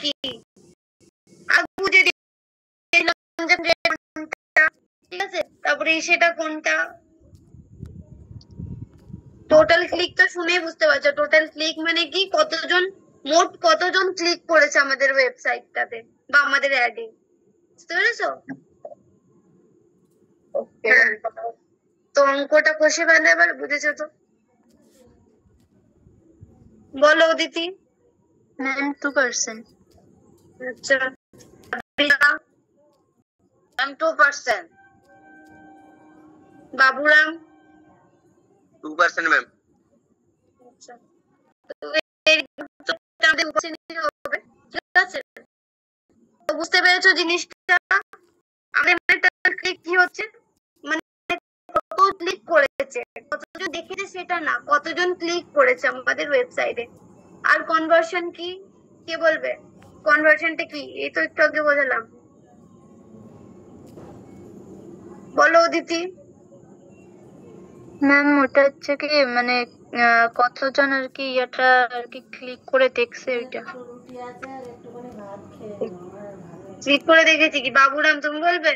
কি আর বুঝে দিলাম যে ঠিক আছে, তারপরে সেটা কোনটা। টোটাল ক্লিক তো শুনেই বুঝতে পারছো, টোটাল ক্লিক মানে কি, মোট কতজন ক্লিক করেছে আমাদের ওয়েবসাইটটাতে বা আমাদের অ্যাডে, বুঝতে পেরেছো? তো অঙ্কটা কষে ফেলে এবার, বুঝেছো তো? বলো অদিতি। ম্যাম 2%। আচ্ছা ম্যাম 2%। বাবুরাম 2% ম্যাম। আচ্ছা, ঠিক আছে, তো বুঝতে পেরেছো জিনিসটা? আমাদের ক্লিক কি হচ্ছে, মানে কত ক্লিক করেছে, কতজন দেখেছে সেটা না, কতজন ক্লিক করেছে আমাদের ওয়েবসাইটে। আর কনভার্সন কি, কে বলবে? কনভার্সনটা কি, এই তো একটু আগে বোঝালাম। বলো অদিতি। ম্যাম ওটা হচ্ছে কি মানে কতজন আর কি এটা আর কি ক্লিক করে দেখছে ওইটা। ক্লিক করে দেখেছি কি? বাবুরাম তুমি বলবে?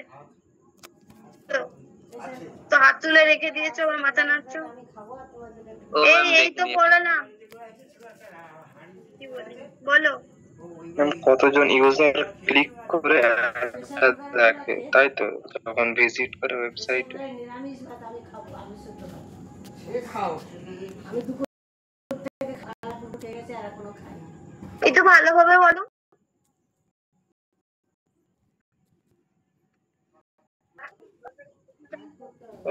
তো হাত তুলে রেখে দিয়েছো, আমার মাথা নাড়ছো। এই তো পড়ালাম, কি বলি বলো। কতজন ইউজার ক্লিক করে দেখে, তাই তো, যখন ভিজিট করে ওয়েবসাইটে। একটু ভালোভাবে বলো।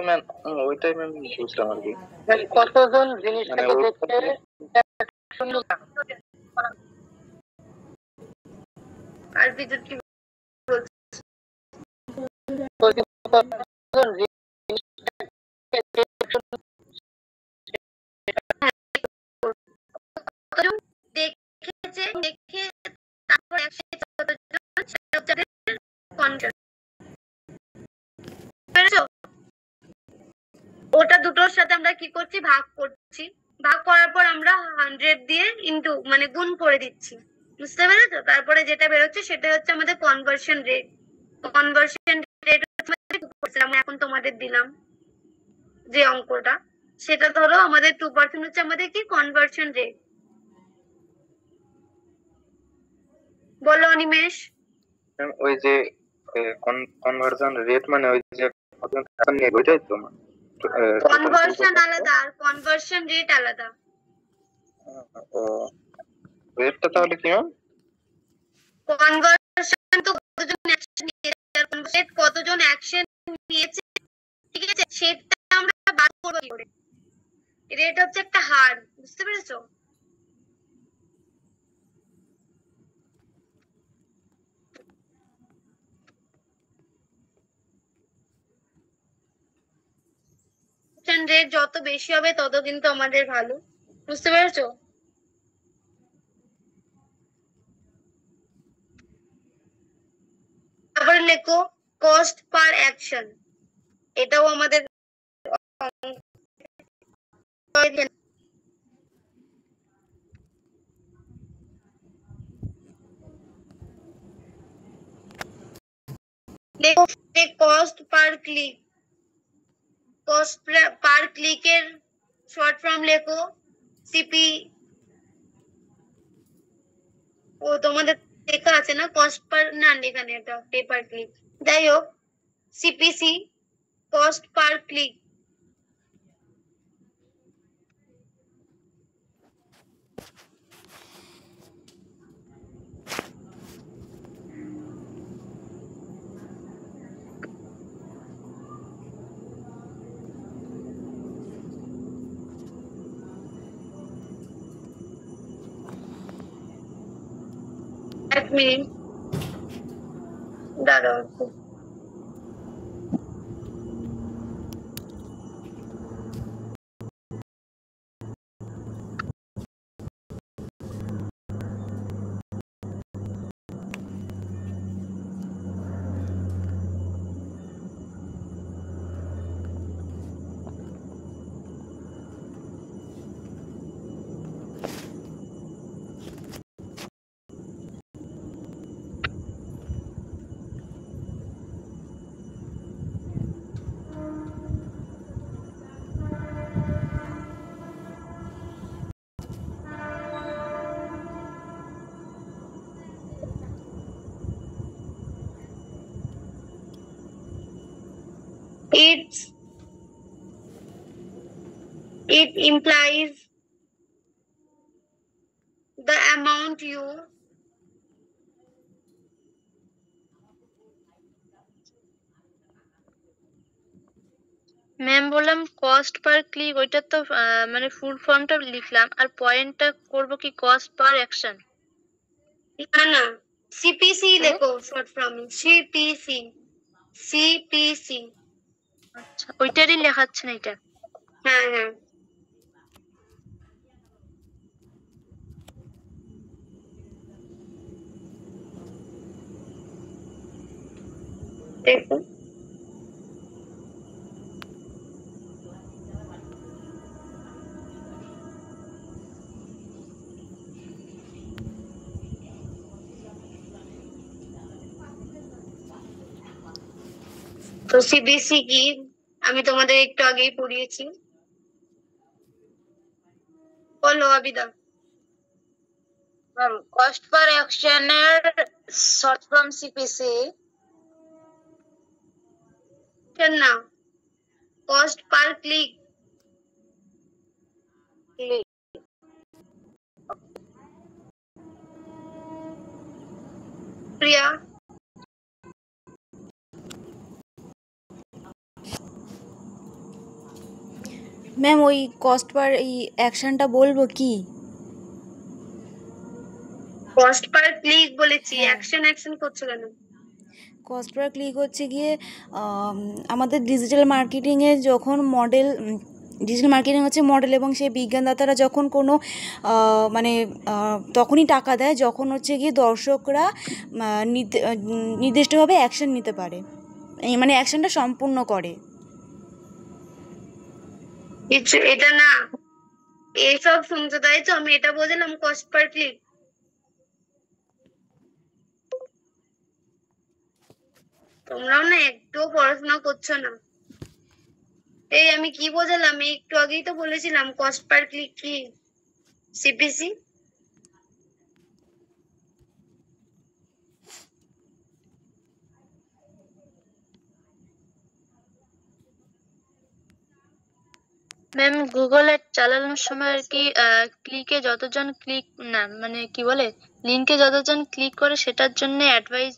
ম্যাম ওইটাই ম্যাম বুঝলাম আর কি, কতজন জিনিসটাকে দেখতে আর বিদ্যুৎ কি দেখেছে, দেখে তারপর ওটা দুটোর সাথে আমরা কি করছি, ভাগ করছি, ভাগ করার পর আমরা 100 দিয়ে ইনটু মানে গুণ করে দিচ্ছি, বুঝতে পেরেছো? তারপরে যেটা বেরোচ্ছে সেটা হচ্ছে আমাদের কনভার্সন রেট। কনভার্সন রেট এখন তোমাদের দিলাম যে অঙ্কটা, সেটা ধরো আমাদের 2% হচ্ছে আমাদের কি কনভার্সন রেট। বলো অনিমেষ। ওই যে কনভার্সন রেট মানে ওই যে ওইটাই তো, কনভার্সন আলাদা আর কনভার্সন রেট আলাদা। রেটটা তাহলে কি ম্যাম? কনভার্সন তো কতজন অ্যাকশন নিয়েছে, আর কনভার্সন কতজন অ্যাকশন নিয়েছে, ঠিক আছে, সেটা আমরা বার করব কি করে? রেট হচ্ছে একটা হার, বুঝতে পেরেছো? রেট যত বেশি হবে তত কিন্তু আমাদের ভালো, বুঝতে পেরেছো? আবার লেখো কস্ট পার অ্যাকশন, এটাও আমাদের লেখো cost per click. Cost per ক্লিকের শর্ট ফর্ম লেখো সিপি। ও তোমাদের লেখা আছে না কস্ট পার, না লেখা নেই, এটা পেপার ক্লিক। যাই হোক, সিপিসি, কস্ট পার ক্লিক। এক মিনিট দাঁড়াও। It implies the amount you ma'am বললাম কস্ট পার ক্লিক, ওইটা তো মানে ফুল ফর্মটা লিখলাম, আর পয়েন্টটা করব কি কস্ট পার অ্যাকশন। না সিপিসি লেখো, শর্ট ফর্ম সিপিসি। সিপিসি আচ্ছা, ওইটারই লেখাচ্ছে না এটা। হ্যাঁ হ্যাঁ দেখো। তো সিবিসি কি আমি তোমাদের একটু আগেই পড়িয়েছি, বলো আবিদা। কস্ট পার অ্যাকশনের শর্ট ফর্ম সিপিসি। না, কস্ট পার ক্লিক। প্রিয়া ম্যাম ওই কস্ট পার এই অ্যাকশনটা বলবো কি? কস্ট পার ক্লিক বলেছি, হ্যাঁ। অ্যাকশন অ্যাকশন করছো কেন? কস্ট পার ক্লিক হচ্ছে গিয়ে আমাদের ডিজিটাল মার্কেটিংয়ে যখন মডেল, ডিজিটাল মার্কেটিং হচ্ছে মডেল, এবং সেই বিজ্ঞানদাতারা যখন কোনো মানে তখনই টাকা দেয় যখন হচ্ছে গিয়ে দর্শকরা নির্দিষ্টভাবে অ্যাকশন নিতে পারে, এই মানে অ্যাকশনটা সম্পূর্ণ করে। কিছু এটা না, এইসব শুনছো তাই তো? আমি এটা বোঝালাম কস্ট পার ক্লিক। তোমরাও না একটু পড়াশোনা করছো না। এই আমি কি বোঝালাম? একটু আগেই তো বলেছিলাম কস্ট পার ক্লিক কি সিপিসি। ম্যাম গুগল অ্যাড চালানোর সময় আর কি ক্লিকে যতজন ক্লিক না মানে কি বলে লিংকে যতজন ক্লিক করে সেটার জন্য অ্যাডভাইস,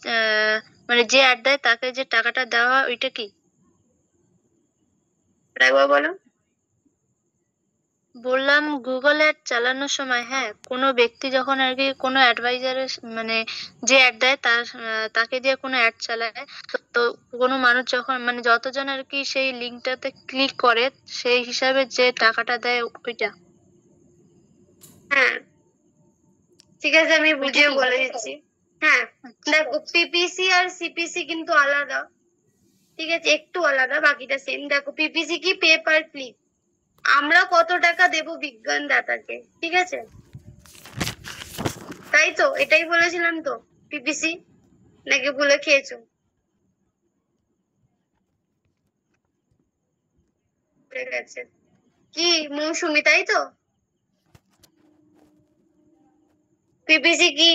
মানে যে অ্যাড দেয় তাকে যে টাকাটা দেওয়া হয় ওইটা কি? একবার বলো। বললাম গুগল অ্যাড চালানোর সময়, হ্যাঁ, কোনো ব্যক্তি যখন আর কি কোনো অ্যাডভাইজারের মানে যে অ্যাড দেয় তার তাকে দিয়ে কোনো অ্যাড চালায়, তো কোনো মানুষ যখন মানে যতজন আর কি সেই লিঙ্কটাতে ক্লিক করে সেই হিসাবে যে টাকাটা দেয় ওইটা। হ্যাঁ ঠিক আছে, আমি বুঝিয়ে কি? বলে দিচ্ছি। হ্যাঁ দেখো, পিপিসি আর সিপিসি কিন্তু আলাদা, ঠিক আছে, একটু আলাদা, বাকিটা সেম। দেখো পিপিসি কি পে পার ক্লিক, আমরা কত টাকা দেব বিজ্ঞান দাতাকে, ঠিক আছে, তাই তো? এটাই বলেছিলাম তো পিপিসি, নাকি ভুলে খেয়েছো? ভুলে গেছে কি মৌসুমি, তাই তো? পিপিসি কি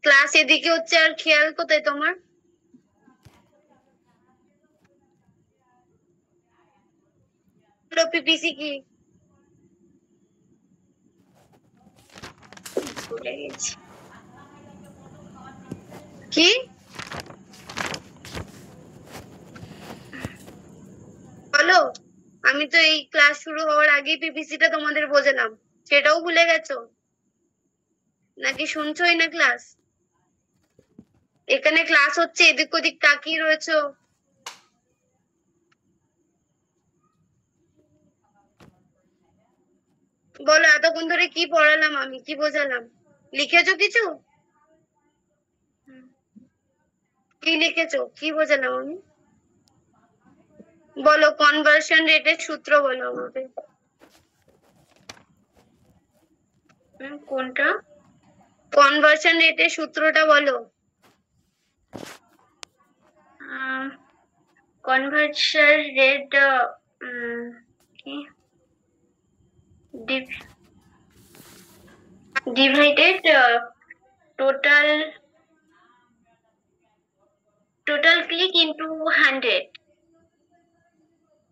ক্লাস এদিকে হচ্ছে আর খেয়াল কোথায় তোমার? পিপিসি কি ভুলে গেছি কি? বলো, আমি তো এই ক্লাস শুরু হওয়ার আগেই পিপিসিটা তোমাদের বোঝালাম, সেটাও ভুলে গেছো নাকি শুনছোই না ক্লাস? এখানে ক্লাস হচ্ছে, এদিক ওদিক তাকিয়ে রয়েছো। বলো এতক্ষণ ধরে কি পড়ালাম, আমি কি বোঝালাম? লিখেছো কিছু? কি লিখেছো, কি বোঝালাম আমি? বলো কনভার্সন রেটের সূত্র বলো আমাকে। কোনটা? কনভার্সন রেটের সূত্রটা বলো। কনভার্সন রেট কি ডিভাইডেড টোটাল ক্লিক ইনটু 100।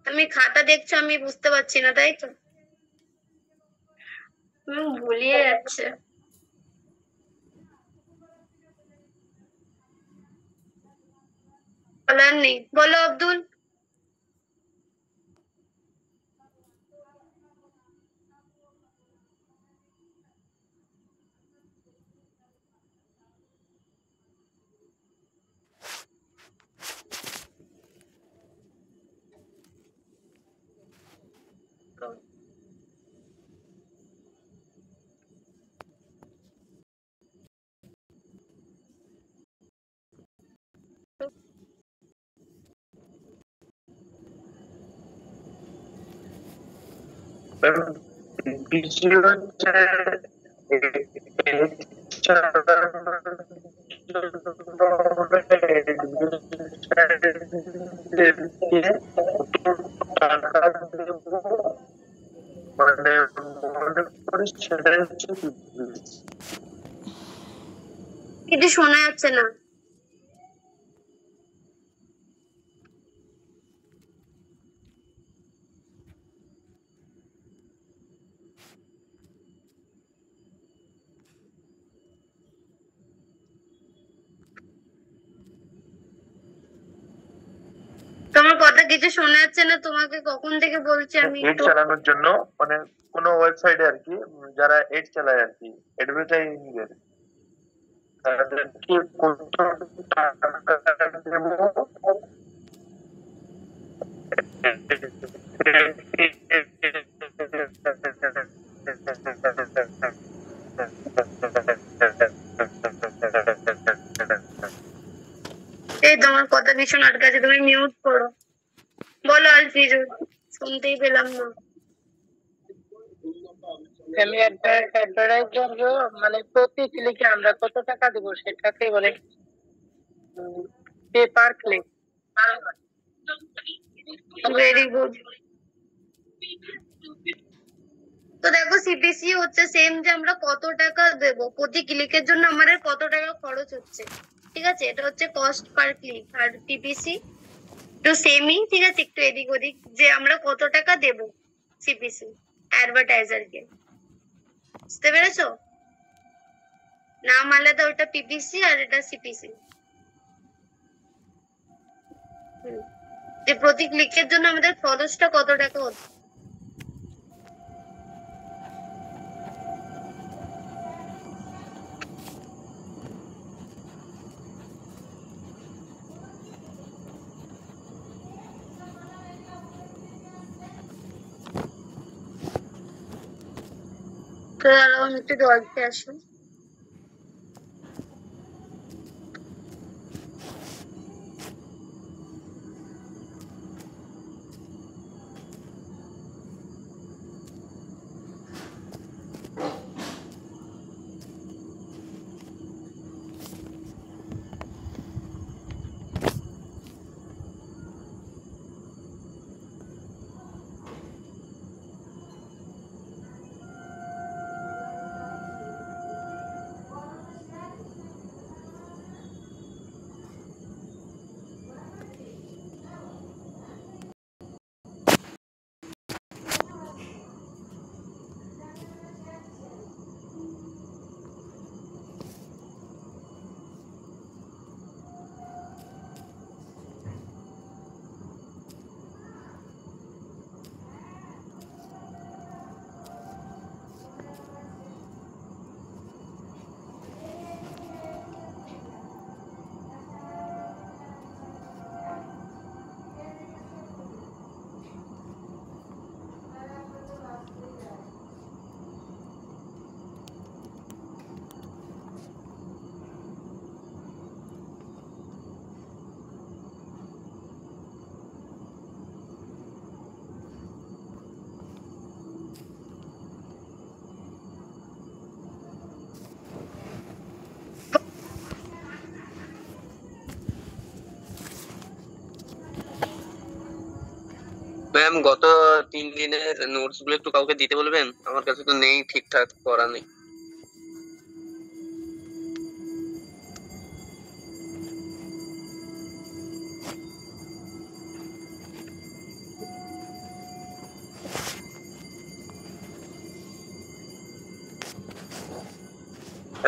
তুমি খাতা দেখছো, আমি বুঝতে পারছি না, তাই তো? ভুলিয়ে যাচ্ছে। বলার নেই, বলো আব্দুল। মানে মনে করি সেটাই হচ্ছে কিছু শোনা যাচ্ছে না। তোমার কথা কিছু শোনা যাচ্ছে না, তোমাকে কখন থেকে বলছি আমি এড চালানোর জন্য, মানে কোন ওয়েবসাইটে আর কি, যারা এড চালায় আর কি, অ্যাডভার্টাইজিং এর, তাদেরকে কত টাকা দেবো এই তোমার কথা ভীষণ আটকাছে, তুমি মিউট করো। বলো আলফিজুর, শুনতেই পেলাম না। আমি অ্যাডভার্টাইজার, মানে প্রতি ক্লিকে আমরা কত টাকা দিব সেটাকে বলে pay per click. Very good. তো দেখো সিপিসি হচ্ছে সেম, যে আমরা কত টাকা দেবো প্রতি ক্লিকের জন্য, আমাদের কত টাকা খরচ হচ্ছে, ঠিক আছে, এটা হচ্ছে কস্ট পার ক্লিক। আর টিপিসি তো সেমই, ঠিক আছে, একটু এদিক ওদিক, যে আমরা কত টাকা দেবো সিপিসি অ্যাডভার্টাইজারকে। বুঝতে পেরেছো? নাম আলাদা, ওটা পিপিসি আর এটা সিপিসি। যে প্রতি ক্লিকের জন্য আমাদের খরচটা কত টাকা হচ্ছে। তো দাঁড়াও, আমি একটু জল খেয়ে আসি। ম্যাম গত 3 দিনের নোটস গুলো একটু কাউকে দিতে বলবেন, আমার কাছে তো নেই, ঠিকঠাক করা নেই।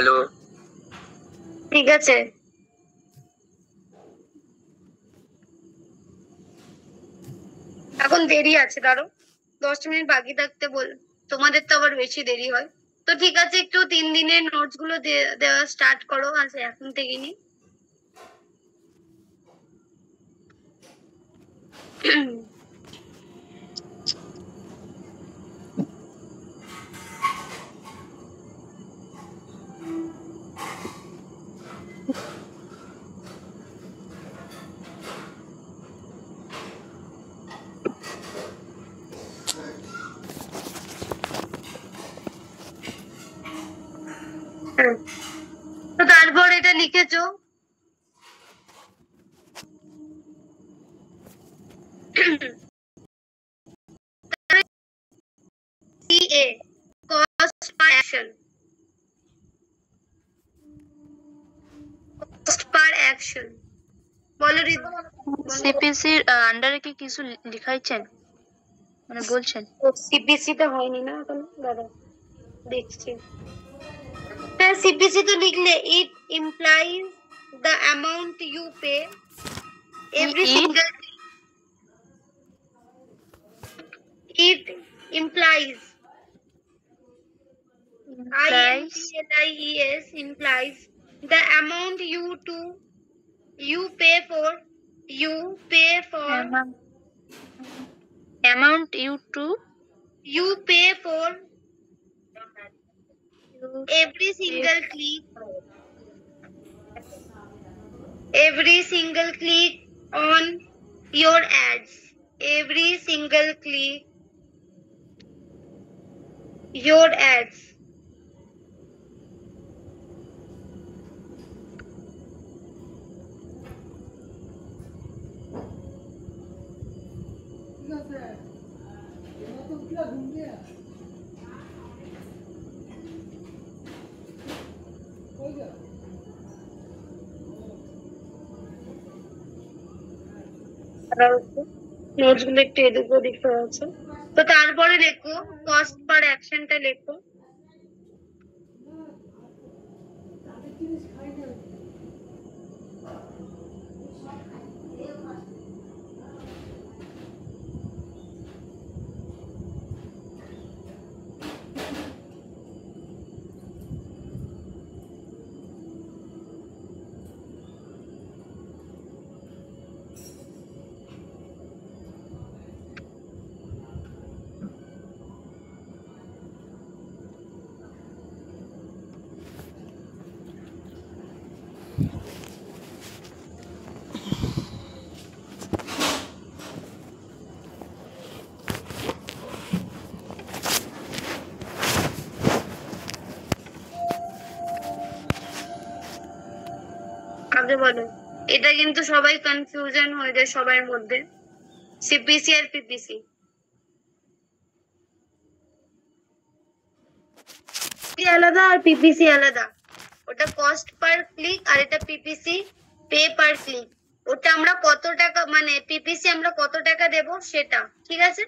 হ্যালো। ঠিক আছে, এখন দেরি আছে, দাঁড়ো 10 মিনিট বাকি থাকতে বল। তোমাদের তো আবার বেশি দেরি হয়। তো ঠিক আছে, একটু 3 দিনের নোটস গুলো দেওয়া স্টার্ট করো আজ এখন থেকে নি। তো তারপর এটা লিখেছো CA cost per action, cost per action বলো সিপিসির আন্ডারে কি কিছু লিখাইছেন, মানে বলছেন? সিপিসি টা হয়নি না এখন, দাঁড়া দেখছি। হ্যাঁ, সিপিসি তো লিখলে it implies the amount you pay every single, it implies IMPLIES implies the amount you pay for amount you pay for every single click on your ads, every single click your ads. Notes গুলো একটু এদিক ওদিক হয়েছে। তো তারপরে লেখো cost পার অ্যাকশনটা লেখো। আগে বলো, এটা কিন্তু সবাই কনফিউশন হয়ে যায় সবার মধ্যে, সিপিসি আর পিপিসি আলাদা আর পিপিসি আলাদা। ওটা কস্ট পার ক্লিক আর এটা পিপিসি পে পার ক্লিক। ওটা আমরা কত টাকা, মানে পিপিসি আমরা কত টাকা দেব সেটা, ঠিক আছে,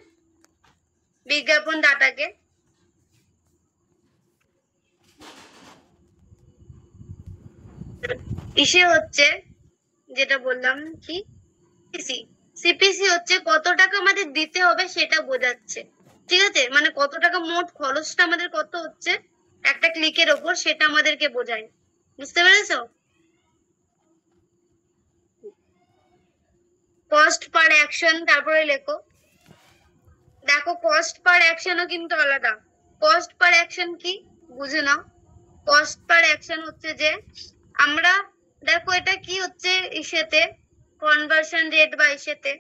বিজ্ঞাপন দাতাকে। ইসে হচ্ছে যেটা বললাম কি, সিপিসি হচ্ছে কত টাকা আমাদের দিতে হবে সেটা বোঝাচ্ছে, ঠিক আছে, মানে কত টাকা মোট খরচটা আমাদের কত হচ্ছে একটা ক্লিকের ওপর সেটা আমাদেরকে বোঝায়, বুঝতে পেরেছো? কস্ট পার অ্যাকশন তারপরে লেখো। দেখো কস্ট পার অ্যাকশনও কিন্তু আলাদা। কস্ট পার অ্যাকশন কি বুঝে নাও। কস্ট পার অ্যাকশন হচ্ছে যে আমরা, দেখো এটা কি হচ্ছে ইসেতে কনভার্সন রেট বা ইসেতে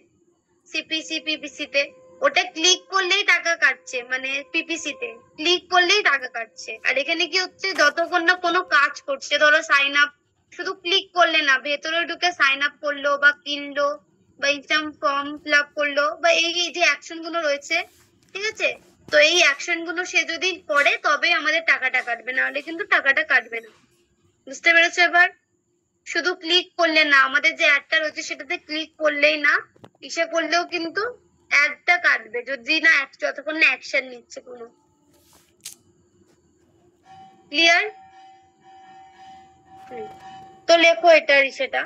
সিপিসি পিপিসি তে ওটা ক্লিক করলেই টাকা কাটছে, মানে পিপিসি তে ক্লিক করলেই টাকা কাটছে। আর এখানে কি হচ্ছে, যতক্ষণ না কোনো কাজ করছে, ধরো সাইন আপ, শুধু ক্লিক করলে না, ভেতরে ঢুকে সাইন আপ করলো বা কিনলো বা ইনকাম ফর্ম ফিল আপ করলো বা এই যে অ্যাকশন গুলো রয়েছে, ঠিক আছে, তো এই অ্যাকশন গুলো সে যদি করে তবে আমাদের টাকাটা কাটবে, নাহলে কিন্তু টাকাটা কাটবে না, বুঝতে পেরেছো? এবার শুধু ক্লিক করলে না, আমাদের যে অ্যাডটা রয়েছে সেটাতে ক্লিক করলেই না, ইসে করলেও কিন্তু অ্যাডটা কাটবে যদি না যতক্ষণ না অ্যাকশন নিচ্ছে কোনো। ক্লিয়ার? তো লেখো এটারই সেটা।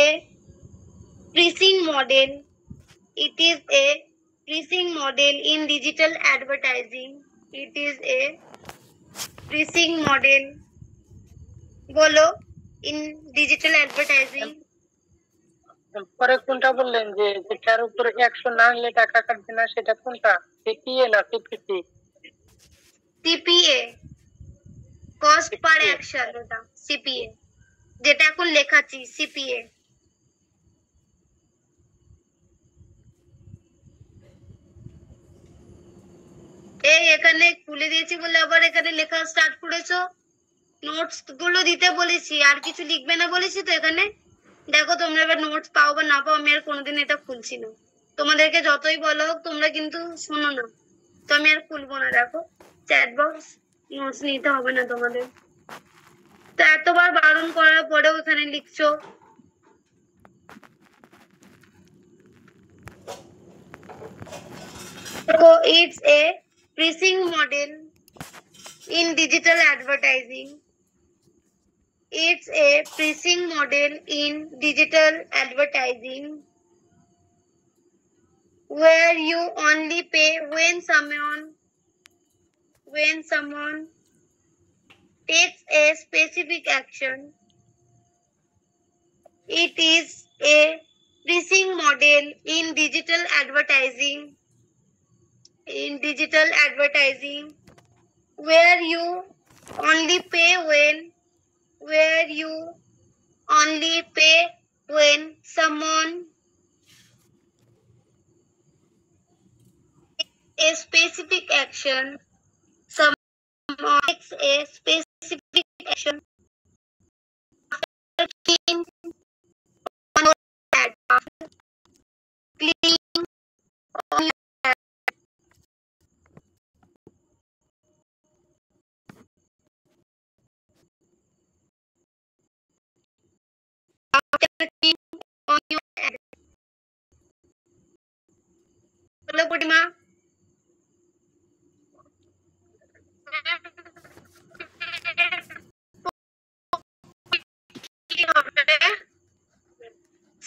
A pricing model. It is a pricing model in digital advertising. It is a pricing model. বলো in digital advertising. পরে কোনটা বললেন যে যেটার উপরে 100 না হলে টাকা কাটবে না, সেটা কোনটা? সিপিএ না CPC? CPA cost per action, ওটা CPA যেটা এখন লেখাচ্ছি CPA। এই এখানে খুলে দিয়েছি বলে আবার এখানে লেখা স্টার্ট করেছো। নোটস গুলো দিতে বলেছি, আর কিছু লিখবে না বলেছি তো এখানে। দেখো তোমরা এবার নোটস পাও বা না পাও, আমি আর কোনোদিন এটা খুলছি না। তোমাদেরকে যতই বলা হোক তোমরা কিন্তু শোনো না, তো আমি আর খুলবো না। দেখো চ্যাট বক্স, নোটস নিতে হবে না তোমাদের। তো এতবার বারণ করার পরেও এখানে লিখছো। So it's a pricing model in digital advertising. It's a pricing model in digital advertising where you only pay when someone takes a specific action. It is a pricing model in digital advertising where you only pay when someone takes a specific action. Someone takes a specific action after clicking on your ad. After clicking on your ad. After clicking on your ad. Hello, Purima.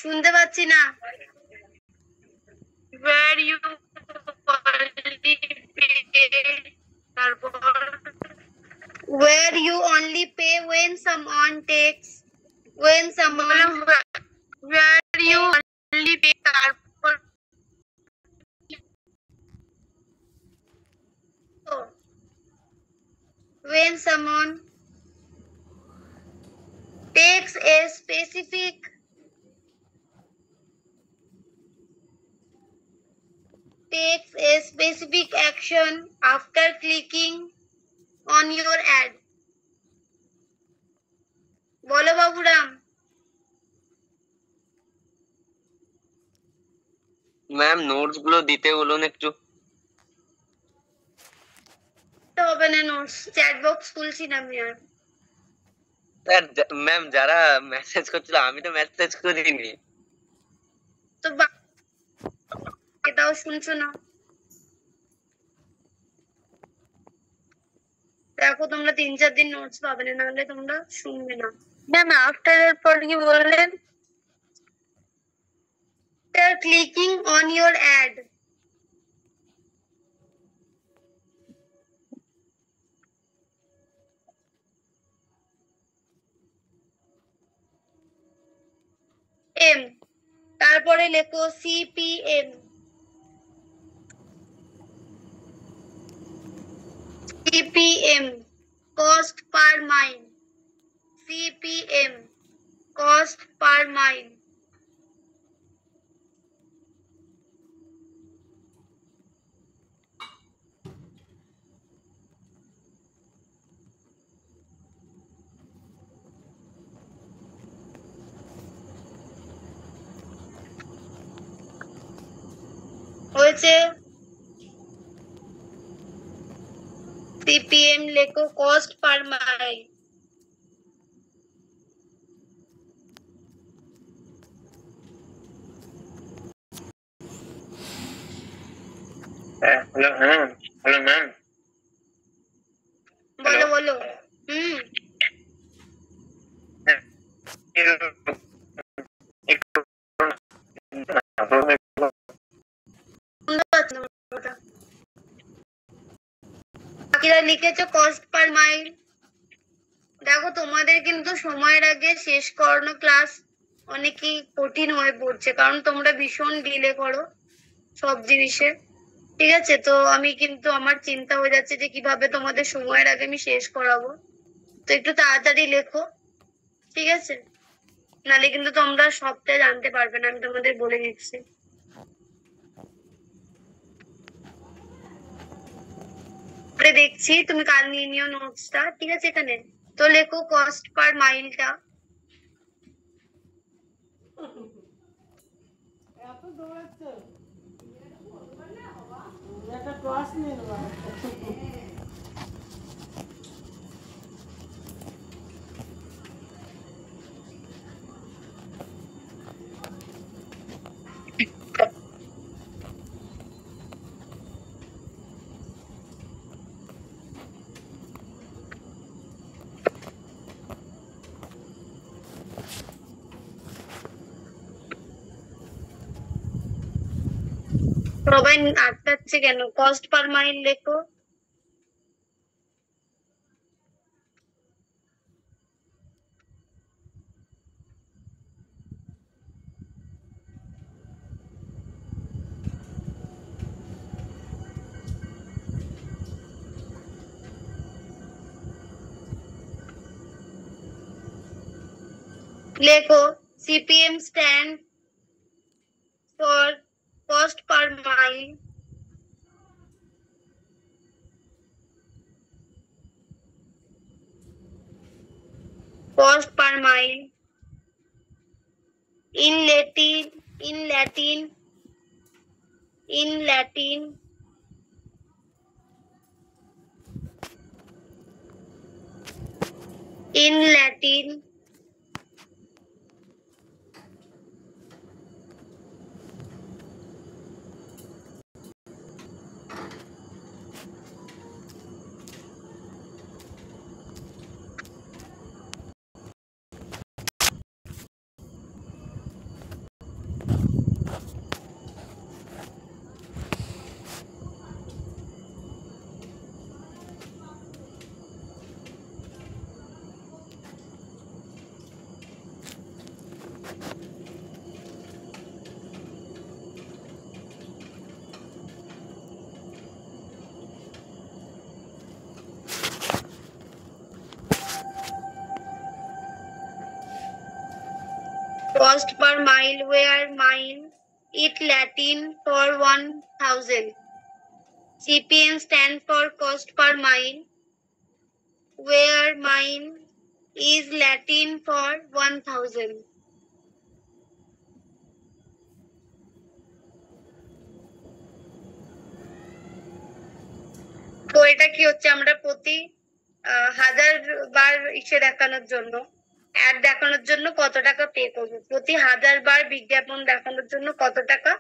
শুনতে পাচ্ছি না। Where you only pay, তারপর where you only pay when someone where you only pay, তারপর when someone takes a specific action after clicking on your ad. বলো Baburam. Ma'am notes গুলো দিতে বলুন একটু। হবে না, নোটস চ্যাট বক্স খুলছি না আমি আর। ম্যাম যারা মেসেজ করছিল আমি তো মেসেজ করিনি। তো এটাও শুনছো না। দেখো তোমরা 3-4 দিন নোটস পাবে না, নাহলে তোমরা শুনবে না। ম্যাম আফটার এর পর কি বললেন? After clicking on your ad. M, তারপরে লেখো CPM. CPM cost per mile. CPM cost per mile. হয়েছে? সিপিএম লেখো কস্ট পার মাইল। হ্যালো, হ্যাঁ, হ্যালো ম্যাম। বলো বলো। হুম, শুনতে পাচ্ছি না ওটা। বাকিরা লিখেছো কস্ট পার মাইল। দেখো তোমাদের কিন্তু সময়ের আগে শেষ করানো ক্লাস অনেকই কঠিন হয়ে পড়ছে, কারণ তোমরা ভীষণ ডিলে করো সব জিনিসে। ঠিক আছে, তো আমি কিন্তু আমার চিন্তা হয়ে যাচ্ছে যে কিভাবে তোমাদের সময়ের আগে আমি শেষ করাবো। তো একটু তাড়াতাড়ি লেখো, ঠিক আছে? নালে কিন্তু তোমরা সবটা জানতে পারবে না, আমি তোমাদের বলে দিচ্ছি। দেখছি তুমি কাল নিয়ে নিও নোটসটা, ঠিক আছে? এখানে তো লেখো কস্ট পার মাইলটা। সবাই আটকাচ্ছে কেন? কস্ট পার মাইল লেখো। লেখো CPM stand for cost per mile. cost per mile in Latin in Latin in Latin in Latin cost per mile where mile it Latin for 1000. CPM stands for cost per mile where mile is Latin for 1000. তো এটা কি হচ্ছে, আমরা প্রতি 1000 বার ইসে দেখানোর জন্য, add দেখানোর জন্য কত টাকা পে করবো? প্রতি 1000 বার বিজ্ঞাপন দেখানোর জন্য কত টাকা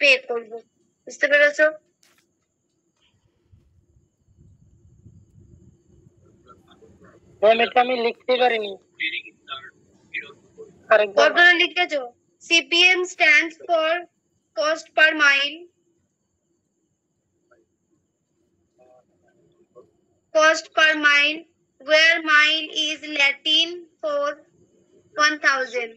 পে করব? বুঝতে পেরেছো? এটা আমি লিখতে পারিনি, কতটা লিখেছো? CPM stands for cost per mile. Cost per mile where mile is Latin for 1000.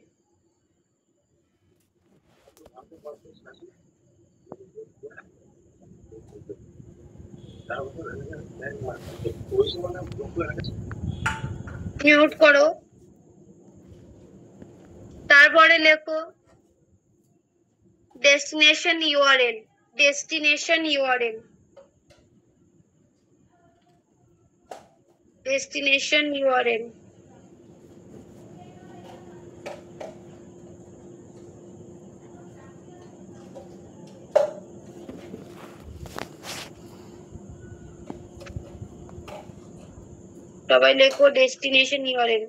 Mute করো, তারপরে লেখো destination URL, destination URL, destination URL. সবাই লেখো ডেস্টিনেশন ইউআরএল।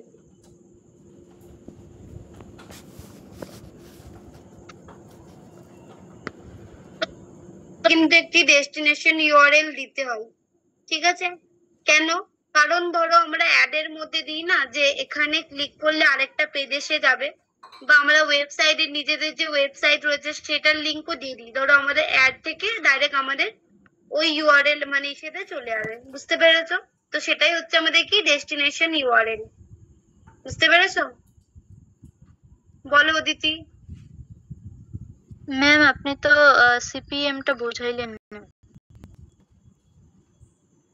কিন্তু একটি ডেস্টিনেশন ইউআরএল দিতে হয়, ঠিক আছে? কেন? কারণ ধরো আমরা অ্যাড এর মধ্যে দিই না যে এখানে ক্লিক করলে আরেকটা পেজ এসে যাবে, বা আমরা ওয়েবসাইটে নিজেদের যে ওয়েবসাইট রয়েছে সেটার লিঙ্কও দিয়ে দিই। ধরো আমাদের অ্যাড থেকে ডাইরেক্ট আমাদের ওই ইউআরএল মানে সেটা চলে আসবে, বুঝতে পেরেছো? তো সেটাই হচ্ছে আমাদের কি ডেস্টিনেশন ইউআরএল, বুঝতে পেরেছো? বলো অদিতি। ম্যাম আপনি তো সিপিএমটা বোঝাইলেন না।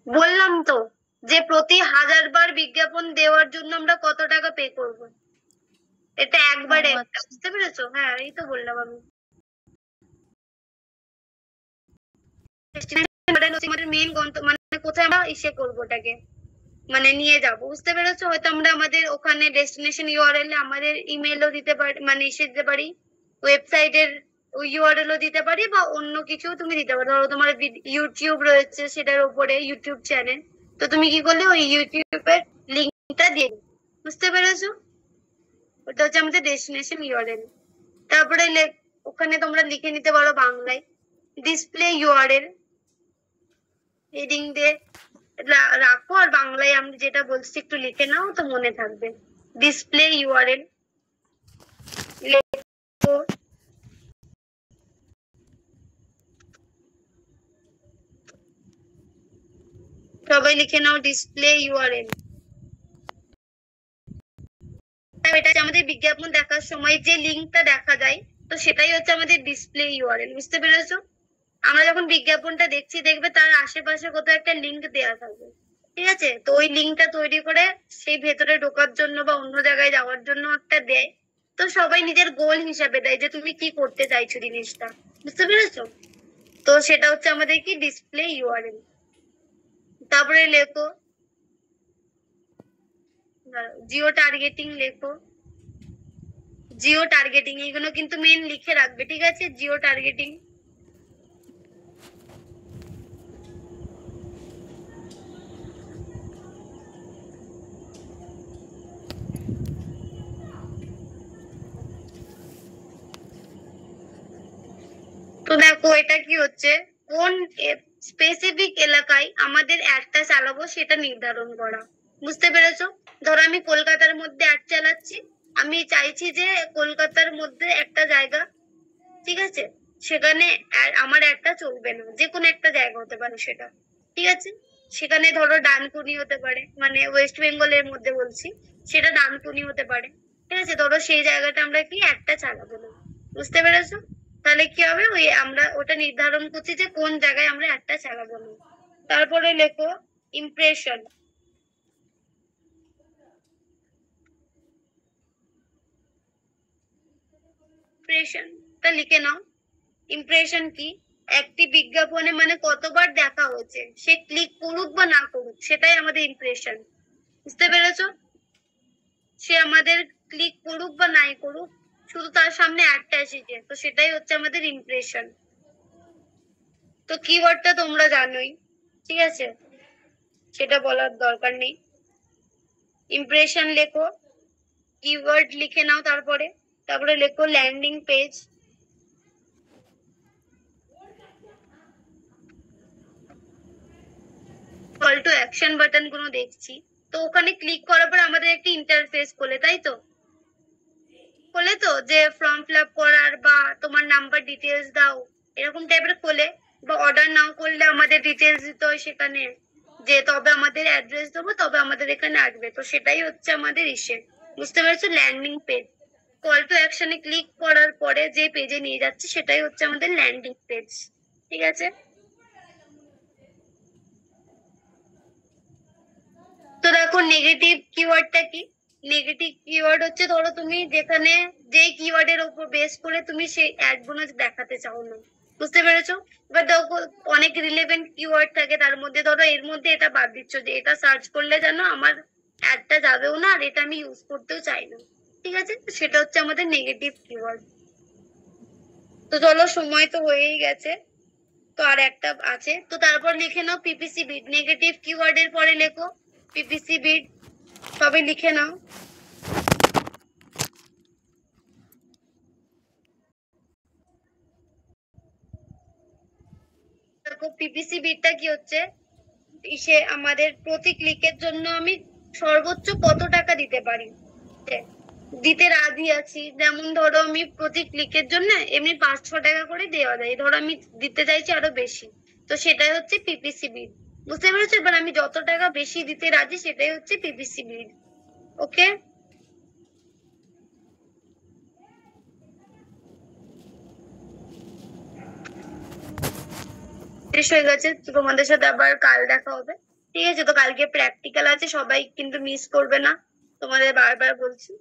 বললাম তো যে প্রতি 1000 বার বিজ্ঞাপন দেওয়ার জন্য আমরা কত টাকা পে করব, এটা একবারে একটা, বুঝতে পেরেছো? হ্যাঁ এই তো বললাম আমি। আমাদের মেইন গন্তব্য মানে কোথায় আমরা ইসে করবো ওটাকে মানে নিয়ে যাব, বুঝতে পেরেছো? হয়তো আমরা আমাদের ওখানে ডেস্টিনেশন ইউআরএল আমাদের ইমেলও দিতে পারি, মানে এসে দিতে পারি, ওয়েবসাইটের ইউআরএলও দিতে পারি, বা অন্য কিছু তুমি দিতে পারো। ধরো তোমার ইউটিউব রয়েছে, সেটার উপরে ইউটিউব চ্যানেল, তো তুমি কি করলে ওই ইউটিউবের লিঙ্কটা দিয়ে দিলে, বুঝতে পেরেছো? ওটা হচ্ছে আমাদের ডেস্টিনেশন ইউআরএল। তারপরে ওখানে তোমরা লিখে নিতে পারো বাংলায় ডিসপ্লে ইউআরএল, হেডিং দিয়ে রাখো, আর বাংলায় আমি যেটা বলছি একটু লিখে নাও, তো মনে থাকবে। ডিসপ্লে ইউআরএল লেখো, সবাই লিখে নাও ডিসপ্লে ইউআরএল। এটা আমাদের বিজ্ঞাপন দেখার সময় যে লিঙ্কটা দেখা যায়, তো সেটাই হচ্ছে আমাদের ডিসপ্লে ইউআরএল, বুঝতে পেরেছো? আমরা যখন বিজ্ঞাপনটা দেখছি দেখবে তার আশেপাশে কোথাও একটা লিঙ্ক দেওয়া থাকবে, ঠিক আছে? তো ওই লিঙ্কটা তৈরি করে সেই ভেতরে ঢোকার জন্য বা অন্য জায়গায় যাওয়ার জন্য একটা দেয়, তো সবাই নিজের গোল হিসাবে দেয় যে তুমি কি করতে চাইছো জিনিসটা, বুঝতে পেরেছো? তো সেটা হচ্ছে আমাদের কি ডিসপ্লে ইউআরএল। তারপরে লেখো জিও টার্গেটিং, লেখো জিও টার্গেটিং, এগুলো কিন্তু মেন লিখে রাখবে, ঠিক আছে? জিও টার্গেটিং। তো দেখো এটা কি হচ্ছে, কোন স্পেসিফিক এলাকায় আমাদের অ্যাডটা চালাবো সেটা নির্ধারণ করা, বুঝতে পেরেছো? ধরো আমি কলকাতার মধ্যে অ্যাড চালাচ্ছি, আমি চাইছি যে কলকাতার মধ্যে একটা জায়গা, ঠিক আছে, সেখানে আমার অ্যাডটা চলবে না, যে কোনো একটা জায়গা হতে পারে সেটা, ঠিক আছে? সেখানে ধরো ডানকুনি হতে পারে, মানে ওয়েস্ট বেঙ্গলের মধ্যে বলছি, সেটা ডানকুনি হতে পারে, ঠিক আছে? ধরো সেই জায়গাটা আমরা কি অ্যাডটা চালাবো না, বুঝতে পেরেছো? তাহলে কি হবে, ওই আমরা ওটা নির্ধারণ করছি যে কোন জায়গায় আমরা অ্যাডটা চালাবো না। তারপরে লেখো ইমপ্রেশন, ইমপ্রেশনটা লিখে নাও। ইমপ্রেশন কি? একটি বিজ্ঞাপনে মানে কতবার দেখা হয়েছে, সে ক্লিক করুক বা না করুক, সেটাই আমাদের ইমপ্রেশন, বুঝতে পেরেছো? সে আমাদের ক্লিক করুক বা নাই করুক, শুধু তার সামনে অ্যাডটা এসেছে, তো সেটাই হচ্ছে আমাদের ইমপ্রেশন। তো কিওয়ার্ডটা তোমরা জানোই, ঠিক আছে, সেটা বলার দরকার নেই। ইমপ্রেশন লেখো, কিওয়ার্ড লিখে নাও, তারপরে লেখো landing page, call to action button গুলো দেখছি, তো ওখানে ক্লিক করার পর আমাদের একটি ইন্টারফেস খোলে, তাই তো? খোলে তো, যে ফর্ম ফিল আপ করার বা তোমার নাম্বার ডিটেলস দাও এরকম টাইপের খোলে, বা অর্ডার নাও করলে আমাদের ডিটেলস দিতে হয় সেখানে, যে তবে আমাদের অ্যাড্রেস দেবো তবে আমাদের এখানে আসবে, তো সেটাই হচ্ছে আমাদের ইসে, বুঝতে পেরেছো? Landing page. কল টু অ্যাকশনে ক্লিক করার পরে যে পেজে নিয়ে যাচ্ছে সেটাই হচ্ছে আমাদের ল্যান্ডিং পেজ। ঠিক আছে, তো দেখো নেগেটিভ কিওয়ার্ডটা কি? নেগেটিভ কিওয়ার্ড হচ্ছে ধরো তুমি যেখানে যেই কিওয়ার্ডের উপর বেস করে তুমি সেই অ্যাড গুলো দেখাতে চাও না, বুঝতে পেরেছো? এবার দেখো অনেক রিলেভেন্ট কিওয়ার্ড থাকে, তার মধ্যে ধরো এর মধ্যে এটা বাদ দিচ্ছ যে এটা সার্চ করলে যেন আমার অ্যাডটা যাবেও না আর এটা আমি ইউজ করতেও চাই না। ঠিক আছে, সেটা হচ্ছে আমাদের নেগেটিভ কিওয়ার্ড। তো চলো সময় তো হয়েই গেছে, তো আর একটা আছে, তো তারপর লিখে নাও পিপিসি বিড। নেগেটিভ কিওয়ার্ডের পরে লেখো পিপিসি বিড, সবাই লিখে নাও। দেখো পিপিসি বিডটা কি হচ্ছে, সে আমাদের প্রতি ক্লিকের জন্য আমি সর্বোচ্চ কত টাকা দিতে পারি, দিতে রাজি আছি। যেমন ধরো আমি প্রতি ক্লিকের জন্য এমনি 500 টাকা করে দেওয়া যায়, ধরো আমি দিতে চাইছি আরো বেশি, তো সেটাই হচ্ছে পিপিসি বিড। বুঝতে পেরেছো? এবার আমি যত টাকা বেশি দিতে রাজি সেটাই হচ্ছে পিপিসি বিড। ওকে, শেষ হয়ে গেছে, তো তোমাদের সাথে আবার কাল দেখা হবে। ঠিক আছে, তো কালকে প্র্যাকটিক্যাল আছে, সবাই কিন্তু মিস করবে না, তোমাদের বারবার বলছি।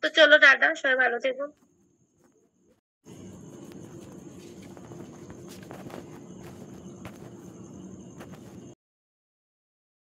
তো চলো টাটা, সবাই ভালো থেকো।